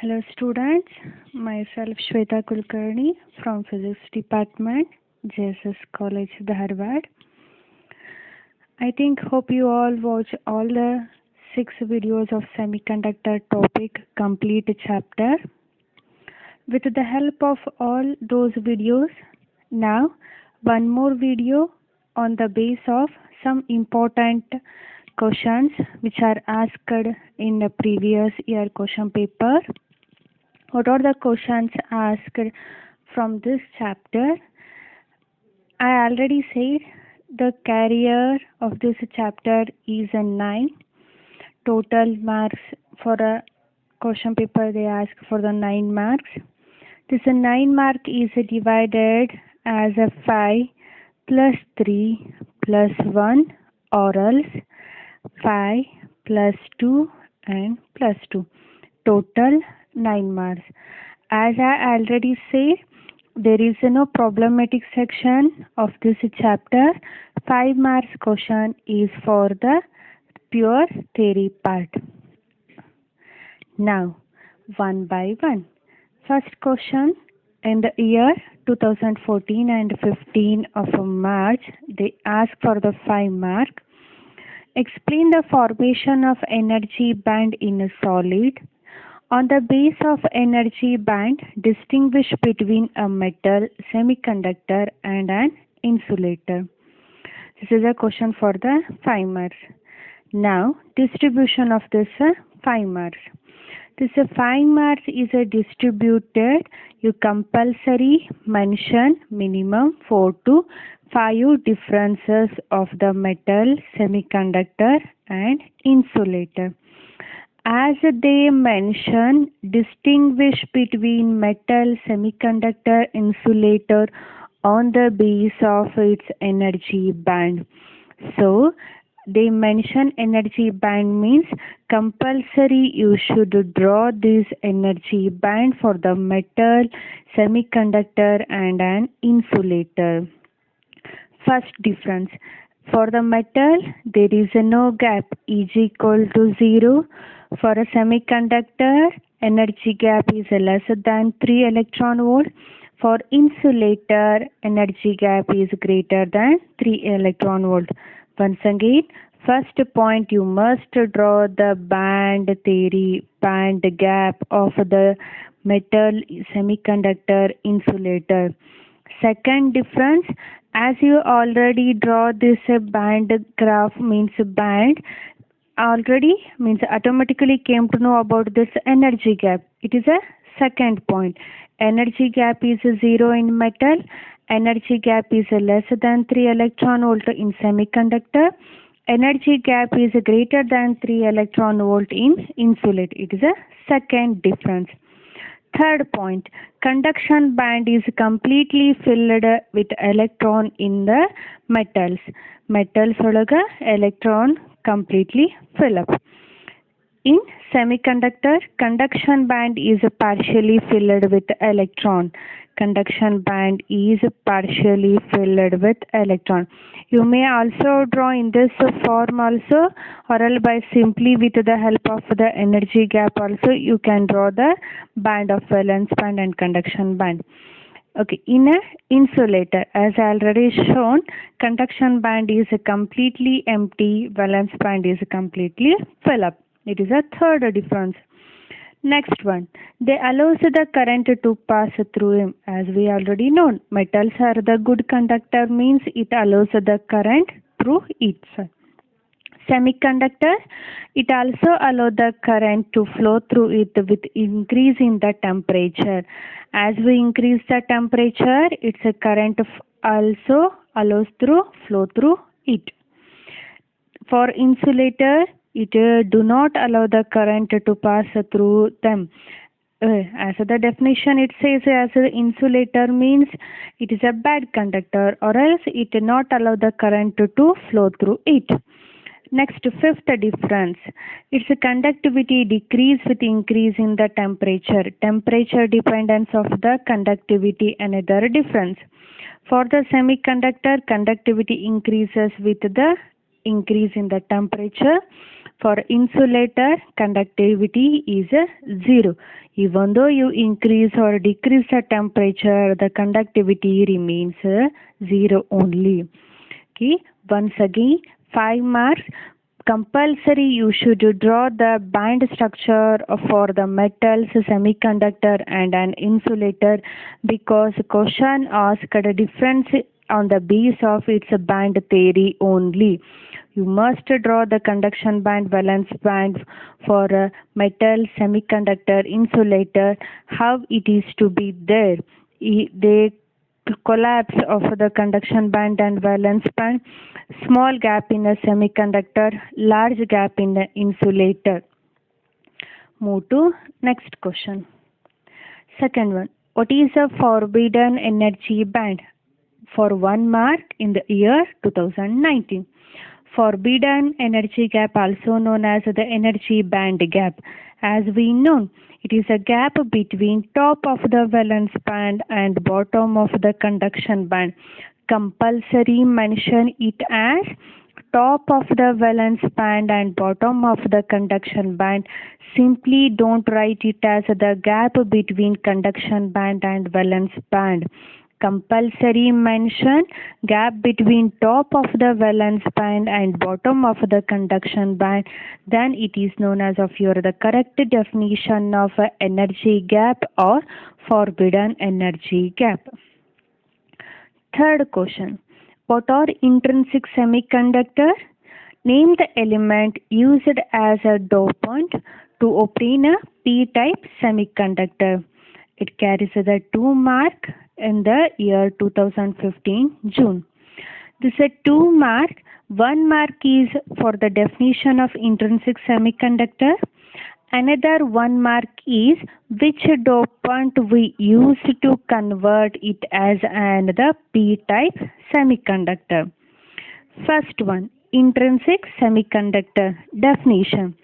Hello students, myself Shweta Kulkarni from Physics Department, JSS College, Dharwad. I hope you all watch all the 6 videos of semiconductor topic complete chapter. With the help of all those videos, now one more video on the base of some important questions which are asked in the previous year question paper. What are the questions asked from this chapter? I already said the carrier of this chapter is a 9. Total marks for a question paper they ask for the 9 marks. This 9 mark is divided as a 5 plus 3 plus 1 or else 5 plus 2 and plus 2. Total 9 marks. As I already said, there is no problematic section of this chapter. 5 marks question is for the pure theory part. Now, one by one. First question, in the year 2014 and 15 of March, they ask for the 5 mark. Explain the formation of energy band in a solid. On the base of energy band, distinguish between a metal, semiconductor and an insulator. This is a question for the 5 marks. Now, distribution of this 5 marks. This 5 marks is distributed. You compulsory mention minimum 4 to 5 differences of the metal, semiconductor and insulator. As they mention, distinguish between metal, semiconductor, insulator on the base of its energy band. So, they mention energy band means compulsory you should draw this energy band for the metal, semiconductor and an insulator. First difference. For the metal, there is no gap, E is equal to 0. For a semiconductor, energy gap is less than 3 electron volt. For insulator, energy gap is greater than 3 electron volt. Once again, first point you must draw the band theory, band gap of the metal, semiconductor, insulator. Second difference, as you already draw this band graph means band, already means automatically came to know about this energy gap. It is a second point. Energy gap is 0 in metal. Energy gap is less than 3 electron volt in semiconductor. Energy gap is greater than 3 electron volt in insulator. It is a second difference. Third point, conduction band is completely filled with electron in the metals. Metals olaga electron completely fill up. In semiconductor, conduction band is partially filled with electron. Conduction band is partially filled with electron. You may also draw in this form also, or else by simply with the help of the energy gap also you can draw the band of valence band and conduction band. Okay, in a insulator, as already shown, conduction band is completely empty, valence band is completely fill up. It is a third difference. Next one, they allows the current to pass through him. As we already know, metals are the good conductor means it allows the current through it. Semiconductor, it also allows the current to flow through it with increase in the temperature. As we increase the temperature, its current also allows through flow through it. For insulator, it do not allow the current to pass through them. As the definition it says, as an insulator means it is a bad conductor, or else it not allow the current to flow through it. Next, fifth difference, its conductivity decrease with increase in the temperature. Temperature dependence of the conductivity, another difference. For the semiconductor, conductivity increases with the increase in the temperature. For insulator, conductivity is 0. Even though you increase or decrease the temperature, the conductivity remains 0 only. Okay, once again, 5 marks. Compulsory you should draw the band structure for the metals, semiconductor and an insulator, because question asked a difference on the base of its band theory only. You must draw the conduction band, valence band for metal, semiconductor, insulator, how it is to be there. They collapse of the conduction band and valence band, small gap in the semiconductor, large gap in the insulator. Move to next question. Second one, what is a forbidden energy band? For 1 mark in the year 2019. Forbidden energy gap, also known as the energy band gap. As we know, it is a gap between top of the valence band and bottom of the conduction band. Compulsory mention it as top of the valence band and bottom of the conduction band. Simply don't write it as the gap between conduction band and valence band. Compulsory mention gap between top of the valence band and bottom of the conduction band, then it is known as of your the correct definition of energy gap or forbidden energy gap. Third question, what are intrinsic semiconductor? Name the element used as a dopant to obtain a p-type semiconductor. It carries the 2 mark in the year 2015 June. This is a 2 mark. 1 mark is for the definition of intrinsic semiconductor. Another 1 mark is which dopant we use to convert it as the p-type semiconductor. First one, intrinsic semiconductor definition.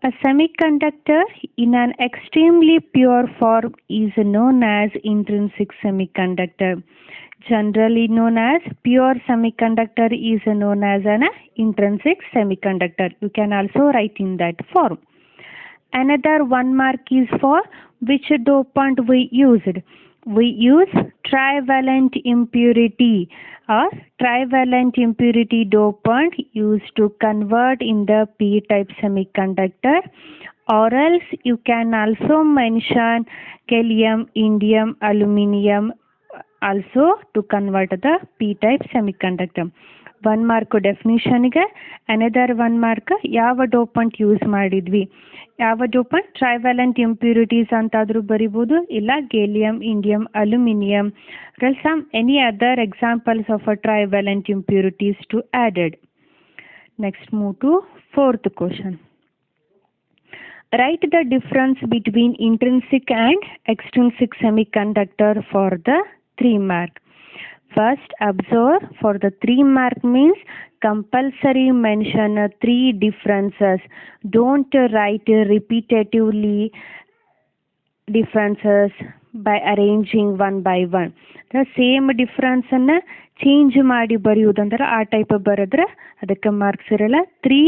A semiconductor in an extremely pure form is known as intrinsic semiconductor. Generally known as pure semiconductor is known as an intrinsic semiconductor. You can also write in that form. Another 1 mark is for which dopant we used. We use trivalent impurity or trivalent impurity dopant used to convert in the p-type semiconductor, or else you can also mention gallium, indium, aluminium also to convert the p-type semiconductor. 1 mark definition ಗೆ another 1 mark ಯಾವ dopant use ಮಾಡಿದ್ವಿ. ಯಾವ dopant trivalent impurities ಅಂತಾದರೂ ಬರಿಬೋದು, ಇಲ್ಲ gallium, indium, aluminium, some any other examples of a trivalent impurities to added. Next move to fourth question. Write the difference between intrinsic and extrinsic semiconductor for the 3 mark. First, observe for the 3 mark means compulsory mention 3 differences. Don't write repetitively differences by arranging one by one. The same difference ಅನ್ನ change ಮಾಡಿ ಬರೆಯುವುದಂದ್ರೆ ಆ type ಬರೆದ್ರೆ ಅದಕ್ಕೆ marks ಇರಲ್ಲ. 3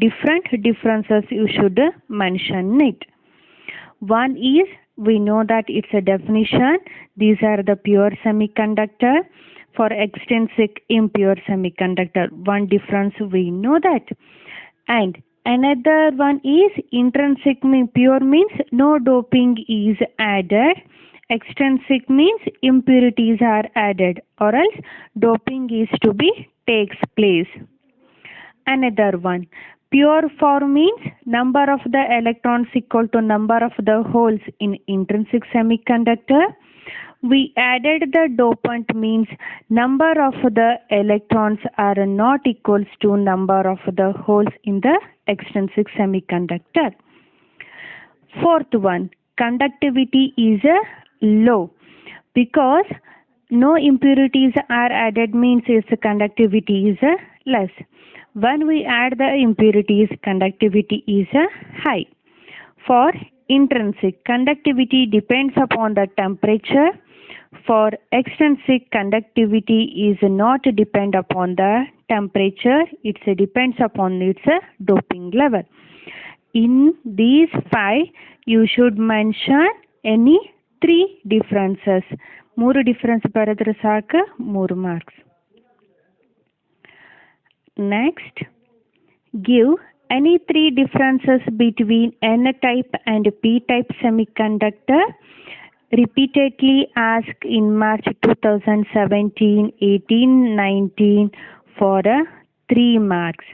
different differences you should mention it. One is, we know that it's a definition. These are the pure semiconductor. For extrinsic, impure semiconductor. One difference we know that. And another one is intrinsic pure means no doping is added. Extrinsic means impurities are added, or else doping is to be takes place. Another one, pure form means number of the electrons equal to number of the holes in intrinsic semiconductor. We added the dopant means number of the electrons are not equals to number of the holes in the extrinsic semiconductor. Fourth one, conductivity is low because no impurities are added means its conductivity is less. When we add the impurities, conductivity is high. For intrinsic, conductivity depends upon the temperature. for extrinsic conductivity is not depend upon the temperature, it depends upon its doping level. In these 5, you should mention any 3 differences. 3 difference ಬರೆದ್ರೆ ಸಾಕು 3 marks. Next, give any 3 differences between N-type and P-type semiconductor. Repeatedly asked in March 2017, 18, 19 for 3 marks.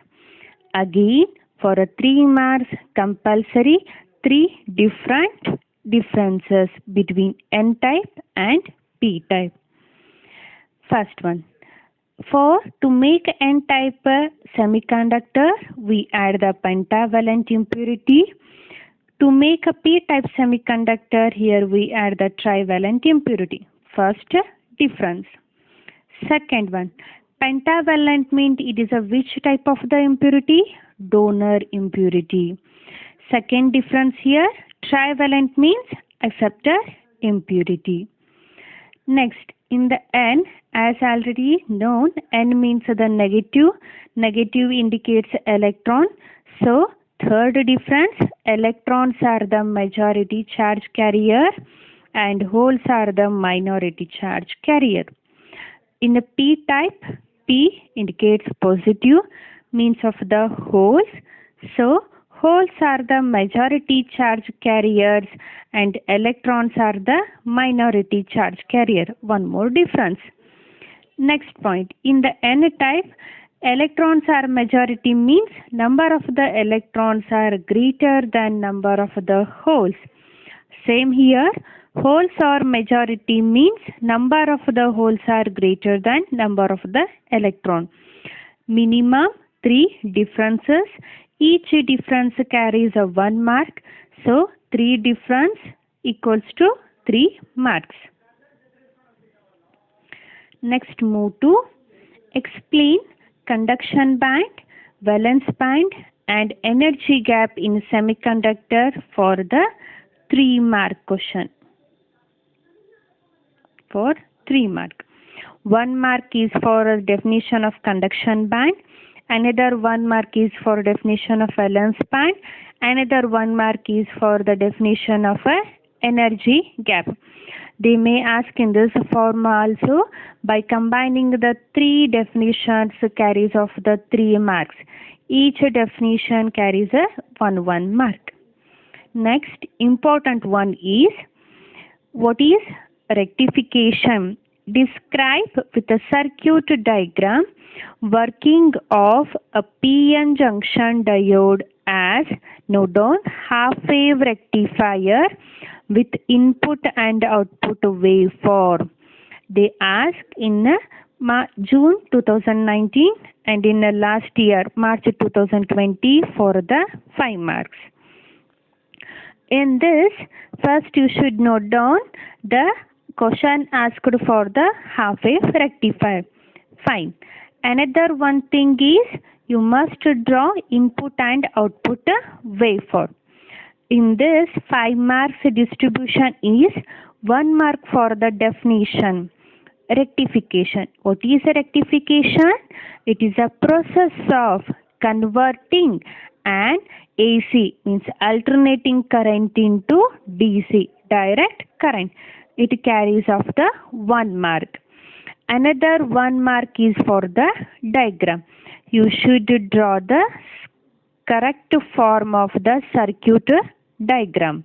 Again, for 3 marks, compulsory 3 different differences between N-type and P-type. First one. To make N-type semiconductor, we add the pentavalent impurity. To make a P-type semiconductor, here we add the trivalent impurity. First difference. Second one, pentavalent means it is a which type of the impurity? Donor impurity. Second difference here, trivalent means acceptor impurity. Next, in the N, as already known, N means the negative. Negative indicates electron. So, third difference, electrons are the majority charge carrier and holes are the minority charge carrier. In the P type, P indicates positive, means of the holes. So, holes are the majority charge carriers and electrons are the minority charge carrier. One more difference. Next point, in the N type, electrons are majority means number of the electrons are greater than number of the holes. Same here, holes are majority means number of the holes are greater than number of the electron. Minimum 3 differences. Each difference carries a 1 mark. So 3 difference equals to 3 marks. Next, move to explain conduction band, valence band and energy gap in semiconductor for the 3 mark question. For 3 mark. 1 mark is for a definition of conduction band. Another 1 mark is for definition of valence band. Another 1 mark is for the definition of a energy gap. They may ask in this form also. By combining the 3 definitions carries of the 3 marks. Each definition carries a 1 mark. Next important one is, what is rectification? Describe with a circuit diagram working of a PN junction diode as, note down, half-wave rectifier with input and output waveform. They asked in June 2019 and in last year March 2020 for the 5 marks. In this, first you should note down the question asked for the half-wave rectifier. Fine. Another one thing is, you must draw input and output waveform. In this, 5 marks distribution is 1 mark for the definition. Rectification. What is a rectification? It is a process of converting an AC, means alternating current, into DC, direct current. It carries of the 1 mark. Another 1 mark is for the diagram. You should draw the correct form of the circuit diagram.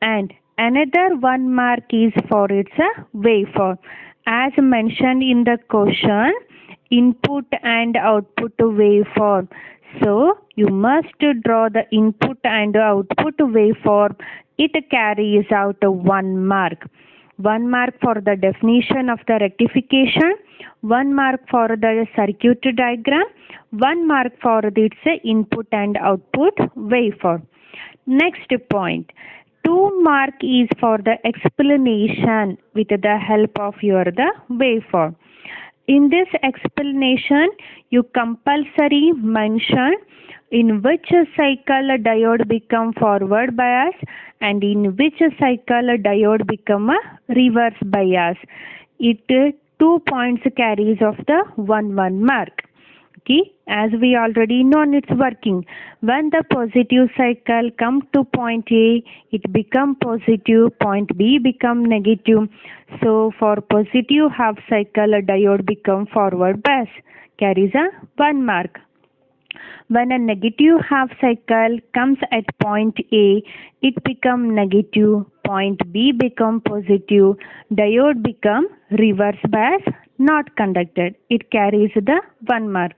And another 1 mark is for its waveform. As mentioned in the question, input and output waveform. So you must draw the input and output waveform. It carries out 1 mark. 1 mark for the definition of the rectification, 1 mark for the circuit diagram, 1 mark for its input and output waveform. Next point, 2 mark is for the explanation with the help of the waveform. In this explanation, you compulsory mention in which cycle diode become forward bias and in which cycle a diode become a reverse bias. It 2 points carries of the 1 mark. Okay, as we already know it's working. When the positive cycle come to point A, it become positive, point B become negative. So for positive half cycle, a diode become forward bias, carries a 1 mark. When a negative half cycle comes at point A, it become negative, point B become positive, diode become reverse bias, not conducted. It carries the 1 mark.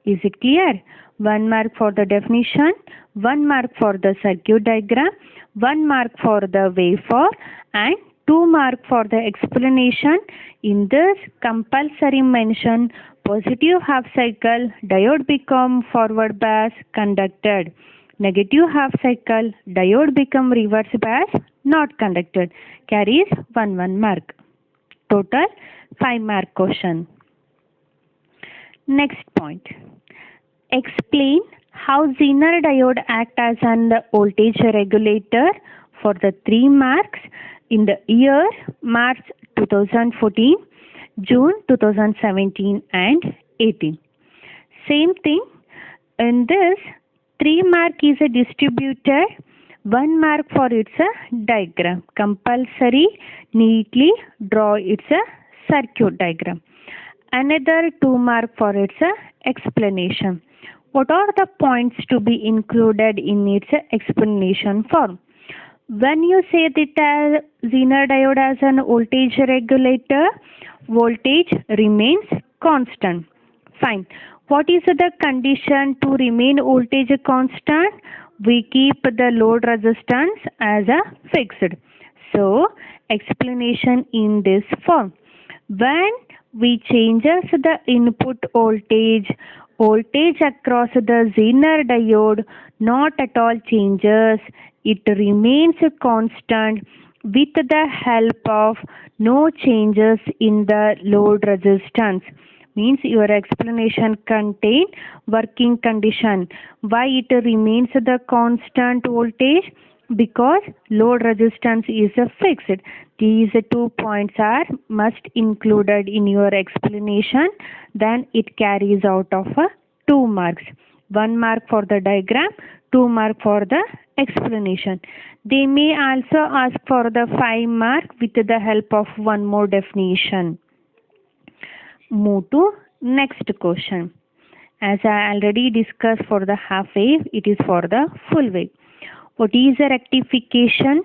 Is it clear? 1 mark for the definition, 1 mark for the circuit diagram, 1 mark for the waveform, and 2 mark for the explanation. In this compulsory mention, positive half cycle, diode become forward bias, conducted. Negative half cycle, diode become reverse bias, not conducted. Carries 1 mark. Total 5 mark question. Next point. Explain how Zener diode act as an voltage regulator for the 3 marks in the year March 2014, June 2017 and 18. Same thing. In this 3 mark is a distributed, 1 mark for its diagram. Compulsory neatly draw its circuit diagram. Another 2 mark for its explanation. What are the points to be included in its explanation form? When you say that Zener diode as an voltage regulator, voltage remains constant. Fine. What is the condition to remain voltage constant? We keep the load resistance as a fixed. So, explanation in this form. When we changes the input voltage across the Zener diode not at all changes. It remains constant with the help of no changes in the load resistance. Means your explanation contain working condition. Why it remains the constant voltage? Because load resistance is fixed. These 2 points are must included in your explanation. Then it carries out of 2 marks. 1 mark for the diagram, 2 mark for the explanation. They may also ask for the 5 mark with the help of one more definition. Move to next question. As I already discussed for the half wave, it is for the full wave. What is a rectification?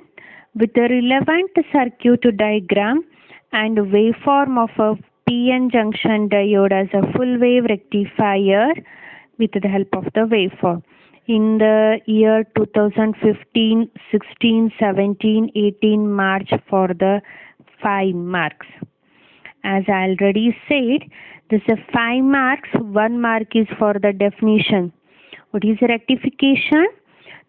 With the relevant circuit diagram and waveform of a PN junction diode as a full wave rectifier with the help of the waveform. In the year 2015, 16, 17, 18 March for the 5 marks. As I already said, this is 5 marks, 1 mark is for the definition. What is a rectification?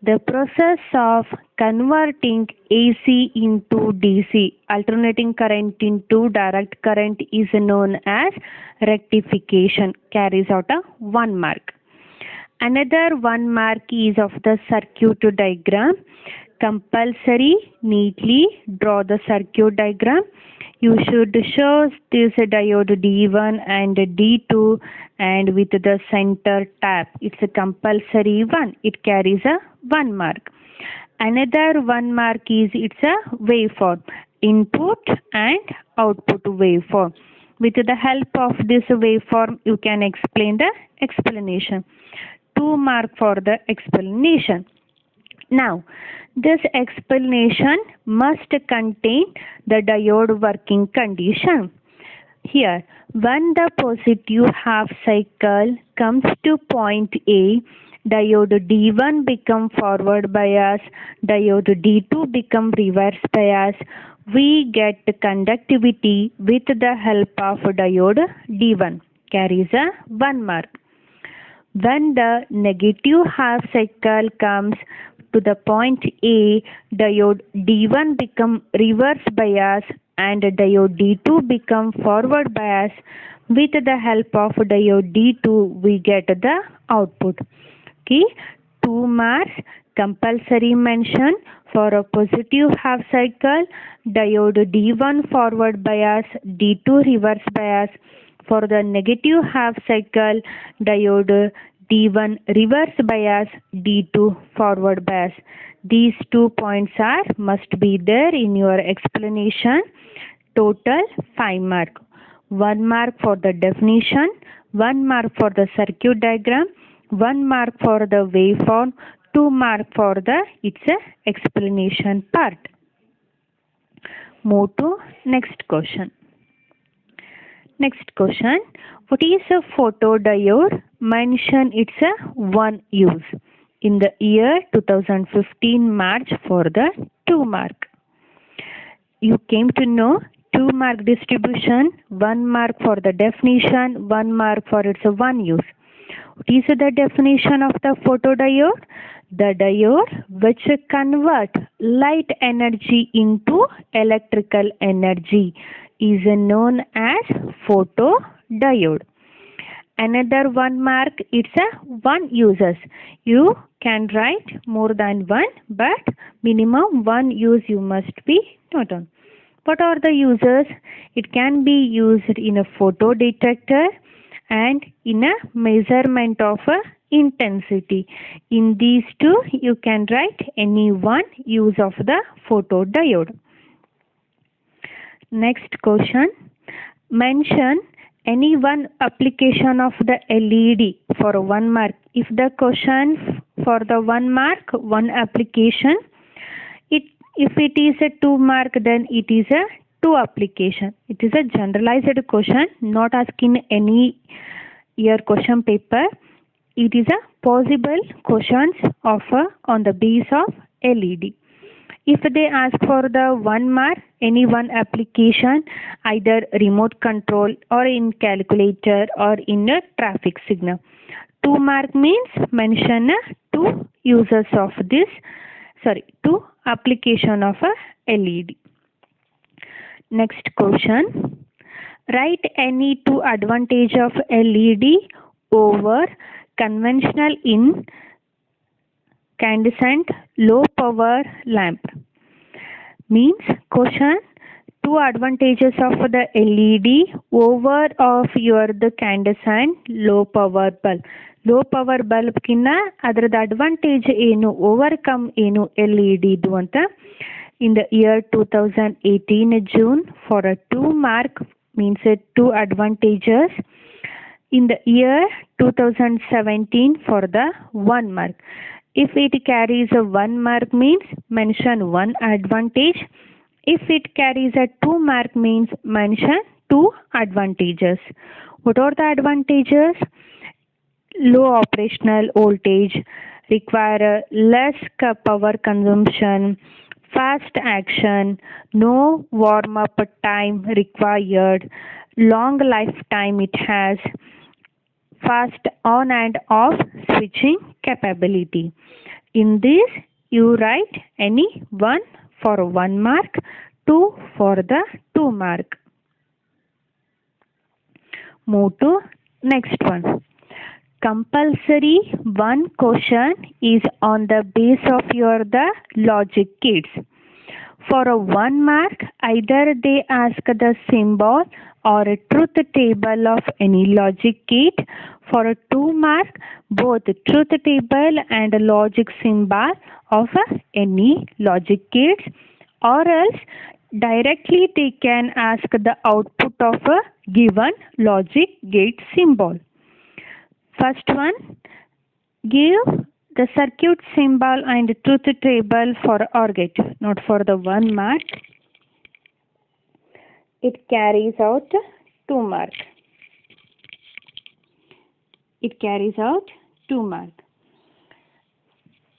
The process of converting AC into DC, alternating current into direct current, is known as rectification. Carries out a 1 mark. Another 1 mark is of the circuit diagram. Compulsory neatly draw the circuit diagram. You should show this diode D1 and D2 and with the center tap. It's a compulsory one. It carries a 1 mark. Another 1 mark is it's a waveform. Input and output waveform. With the help of this waveform, you can explain the explanation. 2 mark for the explanation. Now, this explanation must contain the diode working condition. Here, when the positive half cycle comes to point A, diode D1 become forward bias, diode D2 become reverse bias. We get conductivity with the help of diode D1. Carries a 1 mark. When the negative half cycle comes to the point A, diode D1 become reverse bias and diode D2 become forward bias. With the help of diode D2, we get the output. Okay, 2 marks, compulsory mention, For a positive half cycle, diode D1 forward bias, D2 reverse bias. For the negative half cycle, diode D1 reverse bias, D2 forward bias. These 2 points must be there in your explanation. Total 5 mark. 1 mark for the definition, 1 mark for the circuit diagram, 1 mark for the waveform, 2 mark for the its explanation part. Move to next question. Next question. What is a photodiode? Mention its one use. In the year 2015 March for the 2 mark. You came to know 2 mark distribution, 1 mark for the definition, 1 mark for its one use. What is the definition of the photodiode? The diode which convert light energy into electrical energy is known as photodiode. Another 1 mark, it's a one uses. You can write more than one, but minimum one use you must be noted. What are the uses? It can be used in a photo detector and in a measurement of intensity. In these two, you can write any one use of the photodiode. Next question. Mention any one application of the LED for 1 mark. If the question for the 1 mark, one application, if it is a 2 mark, then it is a 2 application. It is a generalized question, not asking any year question paper. It is a possible questions of on the base of LED. If they ask for the 1 mark, any one application, either remote control or in calculator or in a traffic signal. 2 mark means mention 2 uses of this, 2 application of a LED. Next question. Write any 2 advantage of LED over conventional incandescent low power lamp. Means question 2 advantages of the LED over of your the incandescent low power bulb. Low power bulb ಕಿನ್ನ ಅದರದ advantage ಏನು, overcome ಏನು LED ಇದು ಅಂತ. In the year 2018 June for a 2 mark means 2 advantages. In the year 2017 for the 1 mark. If it carries a 1 mark means mention 1 advantage. If it carries a 2 mark means mention 2 advantages. What are the advantages? Low operational voltage, require less power consumption, fast action, no warm up time required, long lifetime it has, fast on and off switching capability. In this you write any one for 1 mark, 2 for the 2 mark. Move to next one. Compulsory one question is on the base of your the logic kits. For a 1 mark, either they ask the symbol or a truth table of any logic kit. For a 2 mark, both truth table and logic symbol of any logic kits, or else directly they can ask the output of a given logic gate symbol. First one, give the circuit symbol and truth table for OR gate, not for the 1 mark. It carries out 2 mark. It carries out 2 mark.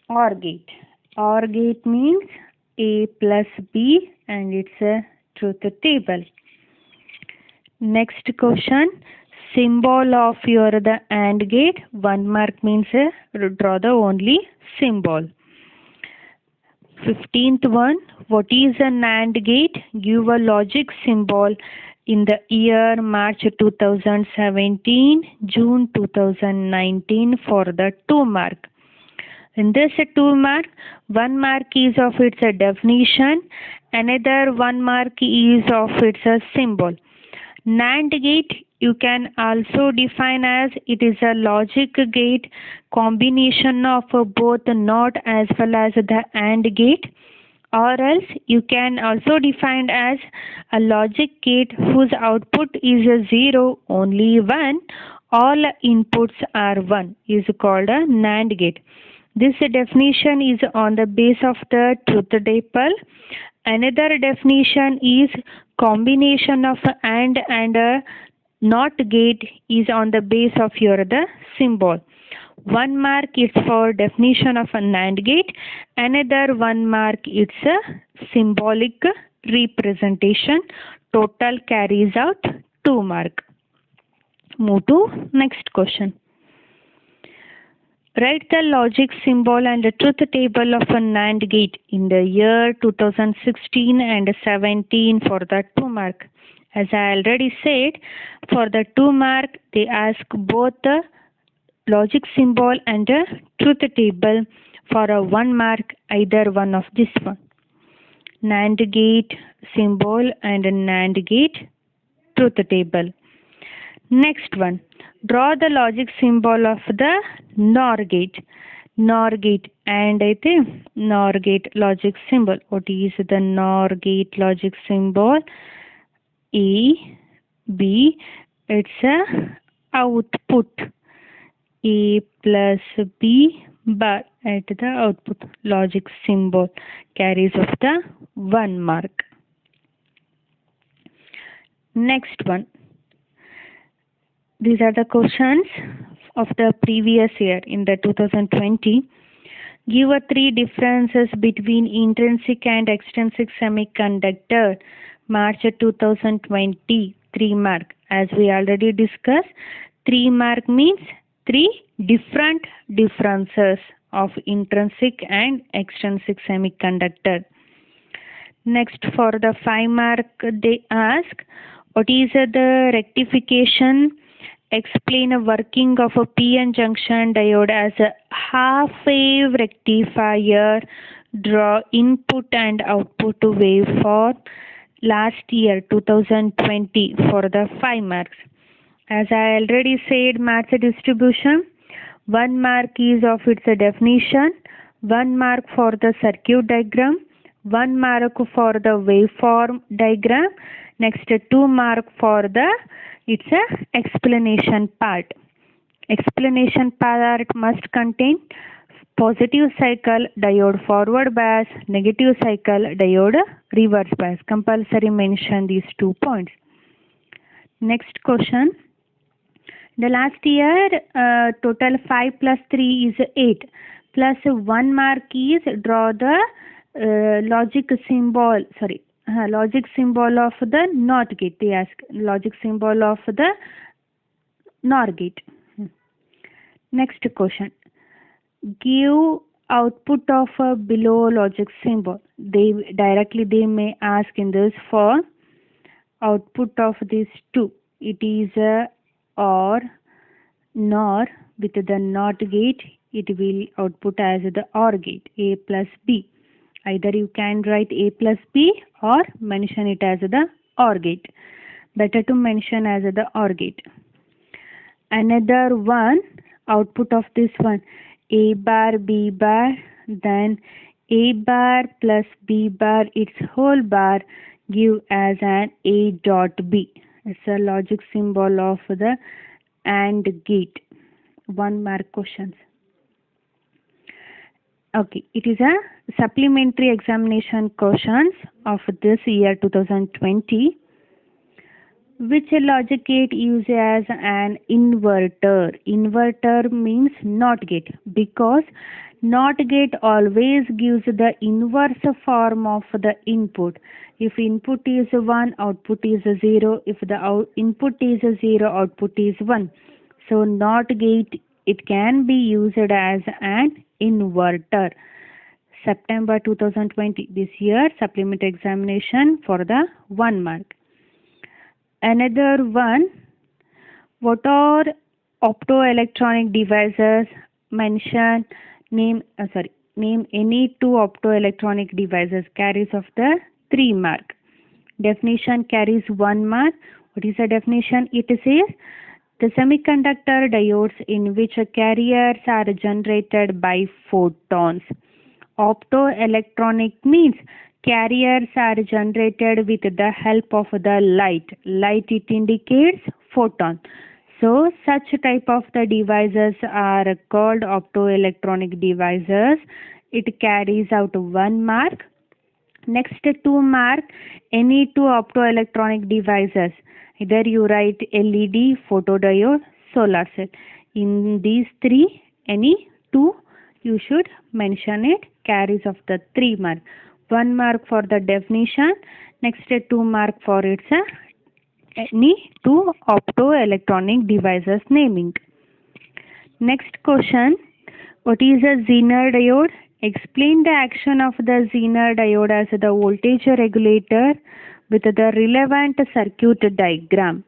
OR gate. OR gate means A plus B and it's a truth table. Next question. Symbol of your the AND gate. 1 mark means draw the only symbol. 15th one. What is a NAND gate? Give a logic symbol in the year March 2017, June 2019 for the 2 mark. In this 2 mark, 1 mark is of its definition, another 1 mark is of its symbol. NAND gate you can also define as it is a logic gate combination of both NOT as well as the AND gate, or else you can also define as a logic gate whose output is a 0 only when all inputs are 1 is called a NAND gate. This definition is on the base of the truth table. Another definition is combination of AND and a NOT gate is on the base of your the symbol. 1 mark is for definition of a NAND gate, another 1 mark it's a symbolic representation. Total carries out 2 mark. Move to next question. Write the logic symbol and the truth table of a NAND gate in the year 2016 and 17 for the 2 mark. As I already said, for the 2 mark, they ask both the logic symbol and the truth table. For a 1 mark, either one of this one. NAND gate symbol and a NAND gate truth table. Next one. Draw the logic symbol of the NOR gate. NOR gate and NOR gate logic symbol. What is the NOR gate logic symbol? A, B, it's a output. A plus B bar at the output. Logic symbol carries of the 1 mark. Next one. These are the questions of the previous year in the 2020. Give a 3 differences between intrinsic and extrinsic semiconductor. March 2020, 3 mark. As we already discussed, 3 mark means 3 different differences of intrinsic and extrinsic semiconductor. Next, for the 5 mark, they ask, what is the rectification? Explain a working of a PN junction diode as a half-wave rectifier. Draw input and output waveform. Last year 2020 for the 5 marks. As I already said, math distribution. 1 mark is of its definition, 1 mark for the circuit diagram, 1 mark for the waveform diagram. Next 2 mark for the it's a explanation part. Explanation part must contain positive cycle diode forward bias, negative cycle diode reverse bias. Compulsory mention these 2 points. Next question. The last year total 5 plus 3 is 8 plus 1 mark is draw the logic symbol of the NOT gate. They ask logic symbol of the NOR gate. Next question. Give output of a below logic symbol. They may ask in this for output of these 2. It is a OR NOR with the NOT gate. It will output as the OR gate, A plus B. Either you can write A plus B or mention it as the OR gate. Better to mention as the OR gate. Another one, output of this one, A bar, B bar, then A bar plus B bar, its whole bar give as an A dot B. It's a logic symbol of the AND gate. 1 mark questions. Okay, it is a supplementary examination questions of this year 2020. Which logic gate uses as an inverter? Inverter means NOT gate, because NOT gate always gives the inverse form of the input. If input is 1, output is 0. If the input is 0, output is 1. So NOT gate, it can be used as an inverter. September 2020, this year supplementary examination for the 1 mark. Another one, what are optoelectronic devices? Mention Name any two optoelectronic devices carries of the 3 mark. Definition carries 1 mark. What is the definition? It says the semiconductor diodes in which carriers are generated by photons. Optoelectronic means carriers are generated with the help of the light. Light, it indicates photon. So such type of the devices are called optoelectronic devices. It carries out 1 mark. Next 2 mark, any two optoelectronic devices. Either you write LED, photodiode, solar cell. In these 3, any 2 you should mention it, carries of the 3 mark. 1 mark for the definition. Next 2 mark for its any two optoelectronic devices naming. Next question, what is a Zener diode? Explain the action of the Zener diode as the voltage regulator with the relevant circuit diagram.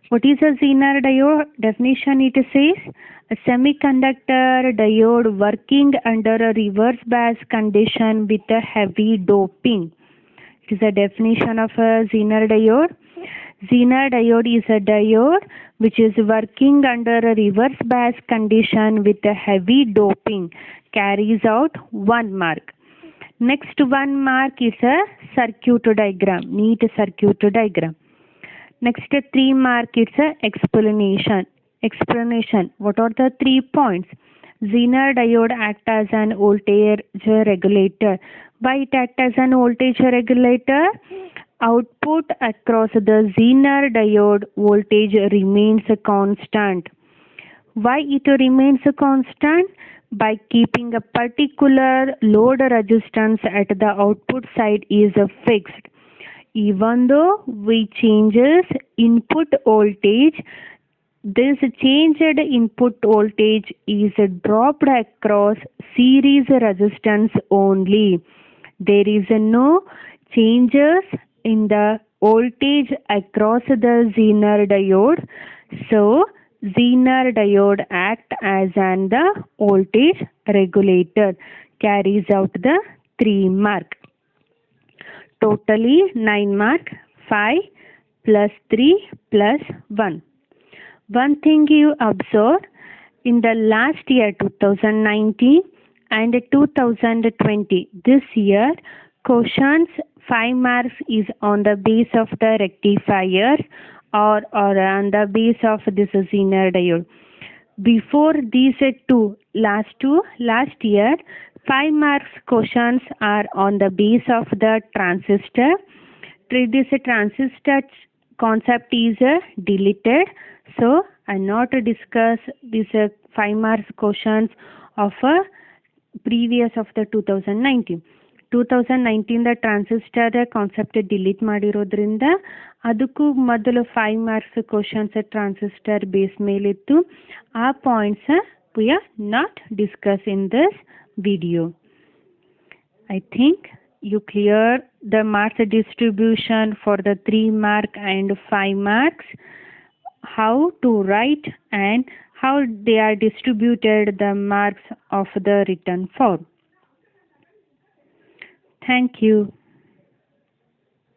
What is a Zener diode? Definition, it says a semiconductor diode working under a reverse bias condition with a heavy doping. It is a definition of a Zener diode. Zener diode is a diode which is working under a reverse bias condition with a heavy doping, carries out 1 mark. Next 1 mark is a circuit diagram, neat circuit diagram. Next 3 mark is a explanation. What are the 3 points? Zener diode acts as an voltage regulator. Why it acts as an voltage regulator? Output across the Zener diode voltage remains constant. Why it remains constant? By keeping a particular load resistance at the output side is fixed. Even though we changes input voltage, this changed input voltage is dropped across series resistance only. There is no changes in the voltage across the Zener diode. So Zener diode act as the voltage regulator, carries out the 3 mark. Totally 9 mark, 5 plus 3 plus 1. One thing you observe, in the last year 2019 and 2020, this year questions 5 marks is on the base of the rectifier or on the base of this Zener diode. Before these last year 5 marks questions are on the base of the transistor. This transistor concept is deleted, so I not discuss these 5 marks questions of previous of the 2019 the transistor concept delete ಮಾಡಿರೋದ್ರಿಂದ ಅದಕ್ಕೂ ಮೊದಲು 5 marks questions transistor base ಮೇಲಿತ್ತು. ಆ points we are not discuss in this video. I think you clear the marks distribution for the 3 mark and 5 marks, how to write and how they are distributed the marks of the written form. Thank you.